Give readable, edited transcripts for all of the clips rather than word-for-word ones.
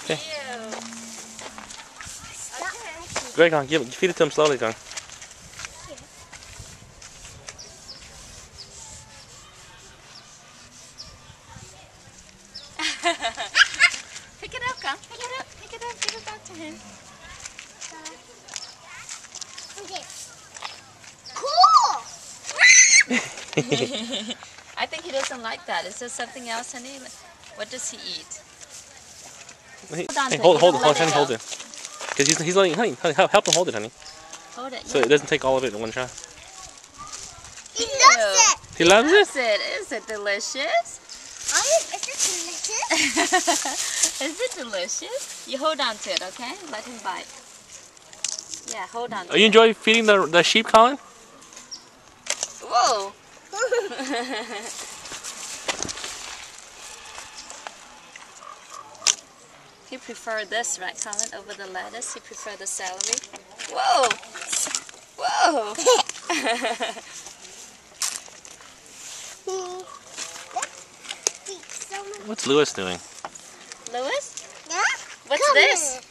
Okay. Ew. Great, Colin. Feed it to him slowly, Colin. Pick it up, come. Pick it up. Pick it up. Give it back to him. Cool! I think he doesn't like that. Is there something else, honey? What does he eat? Hold it. Because he's letting, honey, help him hold it, honey. Hold it. So Yeah. it doesn't take all of it in one shot. He loves it! He loves it? Is it delicious? Is it delicious? Is it delicious? You hold on to it, okay? Let him bite. Yeah, hold on to Oh, you enjoy feeding the sheep, Colin? Whoa! He preferred this, right, Colin, over the lettuce? He preferred the celery? Whoa! Whoa! What's Lewis doing? Lewis? Yeah? What's Come this? here.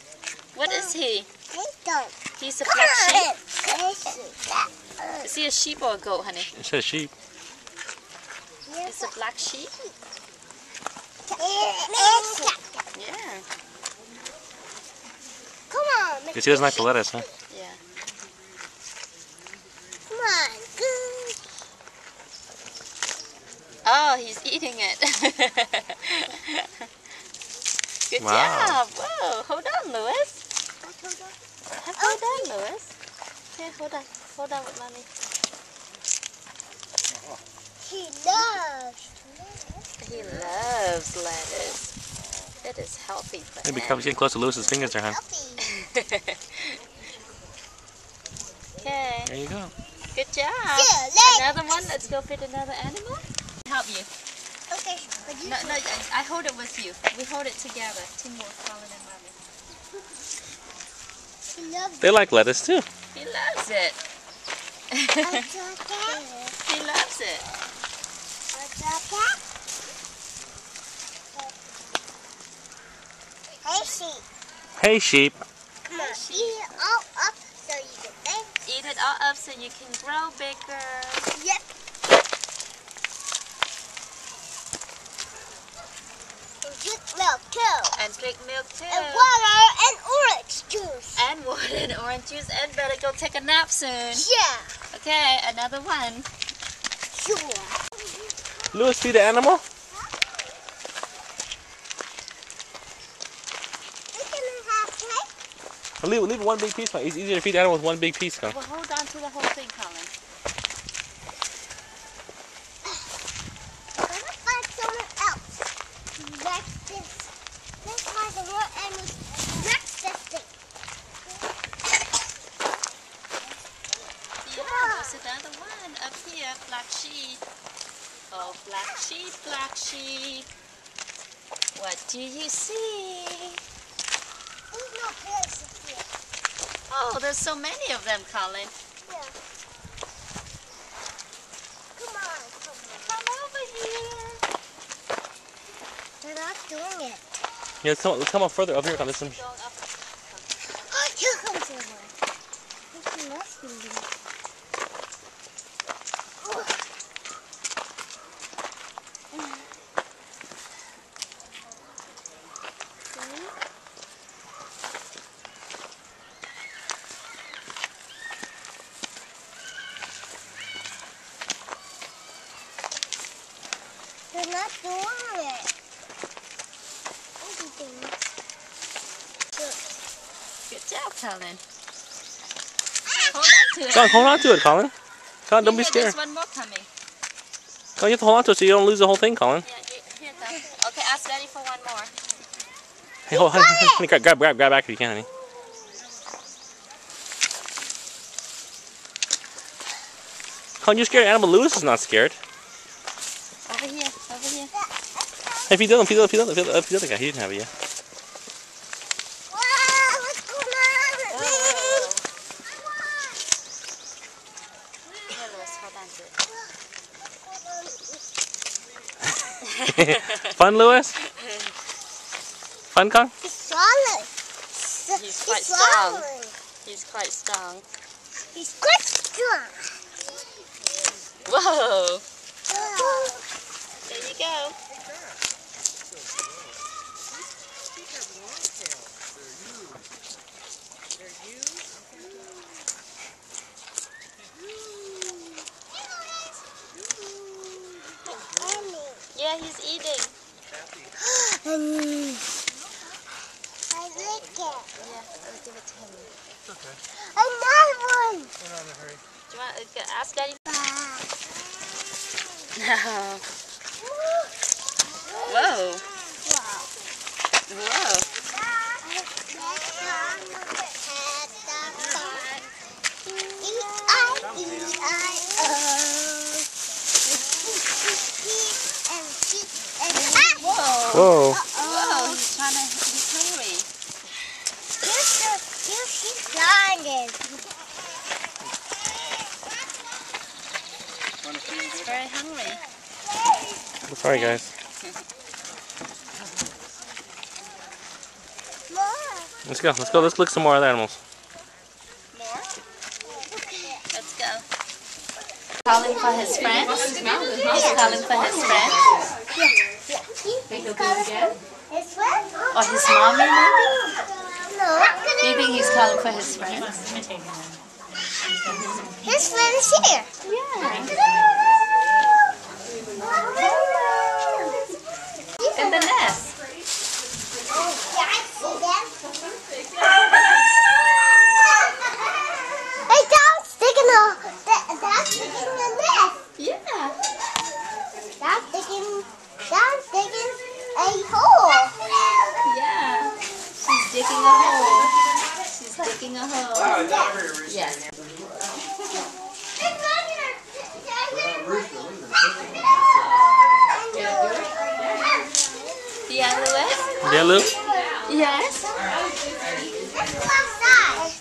What is he? Don't. He's a black sheep? Sheep. Is he a sheep or a goat, honey? It says sheep. It's a black sheep? Yeah. Come on. Because he doesn't like the lettuce, huh? Yeah. Come on. Good. Oh, he's eating it. Good Wow. job. Whoa. Hold on, Lewis. Hold on, Lewis. Here, hold on. Hold on with mommy. He loves. He loves lettuce. It is healthy for Maybe him. Cubby's getting close to Lewis's fingers there, huh? Okay. There you go. Good job. Yeah, Another one. Let's go feed another animal. Help you. Okay. But you No, I hold it with you. We hold it together. Teamwork, Colin and mommy. He loves They like lettuce too. He loves it. it. He loves it. Hey, sheep. Hey, sheep. Come on, eat it all up so you can make. Eat it all up so you can grow bigger. Yep. And drink milk too. And drink milk too. And water and orange juice. And water and orange juice. And better go take a nap soon. Yeah. Okay, another one. Sure. Lewis, feed the animal? Leave one big piece. It's easier to feed the animal with one big piece, Colin. Well, hold on to the whole thing, Colin. I'm gonna find someone else. Next this. Let's find the real animals. Next this thing. Yeah, there's another one up here. Black sheep. Oh, black sheep, black sheep. What do you see? There's no place here. Oh, there's so many of them, Colin. Yeah. Come on. Come over here. They're not doing it. Yeah, let's come up further. Up here, Colin. Listen. Going up. Oh, here comes someone. This must be me. They're not doing it. Good job, Colin. Hold on to it. Colin, hold on to it, Colin. Colin, don't be Here, scared. There's one more coming. Colin, you have to hold on to it so you don't lose the whole thing, Colin. Yeah, here it comes. Okay, ask Daddy for one more. Hey, hold on. Honey, grab back if you can, honey. Colin, you're scared. Animal Lewis is not scared. Over here, over here. Hey, feed the other guy. He didn't have it yet. Wow, what's going on? Here, Lewis, hold on to it. Fun, Lewis? Fun, Kong? He's swallowing. He's quite strong. He's quite strong. He's quite strong. Whoa! There you go. Yeah, he's eating. I like it. Yeah, I'll give it to him. Okay. Another one. Do you want to ask Daddy? No. Whoa. Whoa. Whoa. Whoa, he's hungry. He's blinded. He's very hungry. Sorry, guys. More. Let's go. Let's go. Let's look some more other animals. More? Let's go. Calling for his friend? He's calling for his friend? He's calling his friend? Or his mommy, maybe? No. Do you think he's calling for his friend? His friend is here. Yeah. In the nest. Hey, that's sticking the nest. Yeah. That's digging a hole. Yeah. She's digging a hole. She's digging a hole. Yes. Yeah, Louis? Yeah, Lou? Yes. Let's go outside.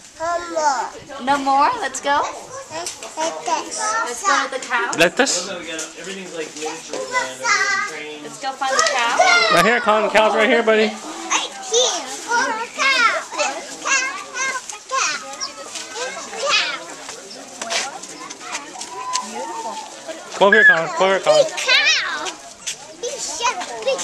No more? Let's go. Let's Let's go with the cow. Like this? Everything's like miniature trains. Let's go find the cow. Right here, Colin. The cow's right here, buddy. Right here. For a cow. Come over here, Colin. Come over here, Colin. Cow. He's so big.